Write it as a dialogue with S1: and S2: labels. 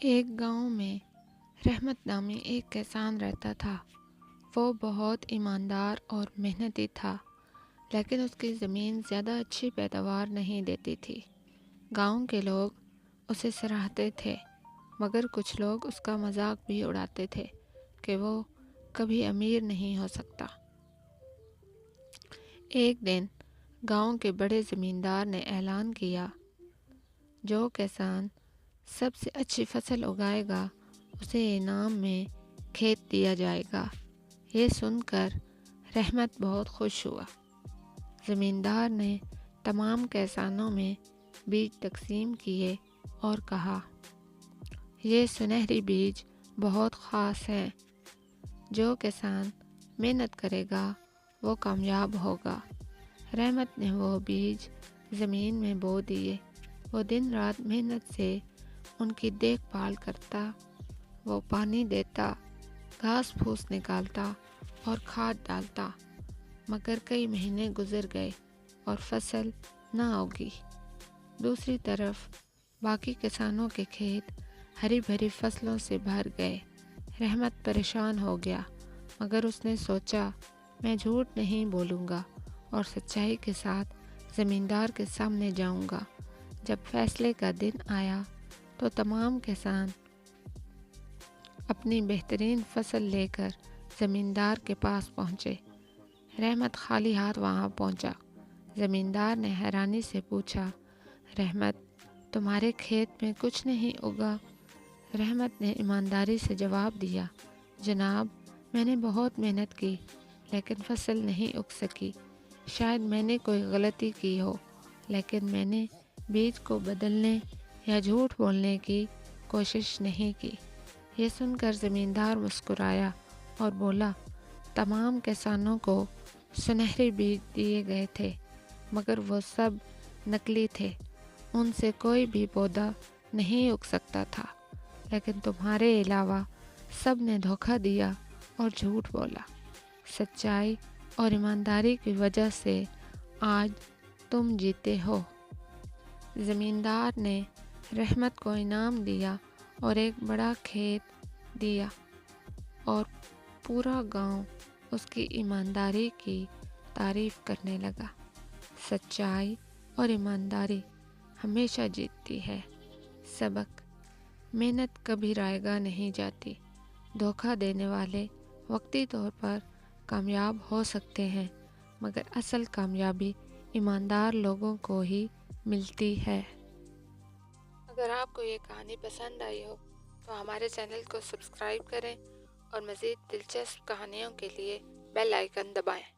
S1: ایک گاؤں میں رحمت نامی ایک کسان رہتا تھا۔ وہ بہت ایماندار اور محنتی تھا، لیکن اس کی زمین زیادہ اچھی پیداوار نہیں دیتی تھی۔ گاؤں کے لوگ اسے سراہتے تھے، مگر کچھ لوگ اس کا مذاق بھی اڑاتے تھے کہ وہ کبھی امیر نہیں ہو سکتا۔ ایک دن گاؤں کے بڑے زمیندار نے اعلان کیا، جو کسان سب سے اچھی فصل اگائے گا اسے انعام میں کھیت دیا جائے گا۔ یہ سن کر رحمت بہت خوش ہوا۔ زمیندار نے تمام کسانوں میں بیج تقسیم کیے اور کہا، یہ سنہری بیج بہت خاص ہیں۔ جو کسان محنت کرے گا وہ کامیاب ہوگا۔ رحمت نے وہ بیج زمین میں بو دیے۔ وہ دن رات محنت سے ان کی دیکھ بھال کرتا، وہ پانی دیتا، گھاس پھوس نکالتا اور کھاد ڈالتا، مگر کئی مہینے گزر گئے اور فصل نہ اگی۔ دوسری طرف باقی کسانوں کے کھیت ہری بھری فصلوں سے بھر گئے۔ رحمت پریشان ہو گیا، مگر اس نے سوچا، میں جھوٹ نہیں بولوں گا اور سچائی کے ساتھ زمیندار کے سامنے جاؤں گا۔ جب فیصلے کا دن آیا تو تمام کسان اپنی بہترین فصل لے کر زمیندار کے پاس پہنچے۔ رحمت خالی ہاتھ وہاں پہنچا۔ زمیندار نے حیرانی سے پوچھا، رحمت، تمہارے کھیت میں کچھ نہیں اگا؟ رحمت نے ایمانداری سے جواب دیا، جناب، میں نے بہت محنت کی لیکن فصل نہیں اگ سکی۔ شاید میں نے کوئی غلطی کی ہو، لیکن میں نے بیج کو بدلنے یا جھوٹ بولنے کی کوشش نہیں کی۔ یہ سن کر زمیندار مسکرایا اور بولا، تمام کسانوں کو سنہری بیج دیے گئے تھے، مگر وہ سب نکلی تھے۔ ان سے کوئی بھی پودا نہیں اگ سکتا تھا، لیکن تمہارے علاوہ سب نے دھوکہ دیا اور جھوٹ بولا۔ سچائی اور ایمانداری کی وجہ سے آج تم جیتے ہو۔ زمیندار نے رحمت کو انعام دیا اور ایک بڑا کھیت دیا، اور پورا گاؤں اس کی ایمانداری کی تعریف کرنے لگا۔ سچائی اور ایمانداری ہمیشہ جیتتی ہے۔ سبق: محنت کبھی رائے گاہ نہیں جاتی۔ دھوکہ دینے والے وقتی طور پر کامیاب ہو سکتے ہیں، مگر اصل کامیابی ایماندار لوگوں کو ہی ملتی ہے۔ اگر آپ کو یہ کہانی پسند آئی ہو تو ہمارے چینل کو سبسکرائب کریں اور مزید دلچسپ کہانیوں کے لیے بیل آئیکن دبائیں۔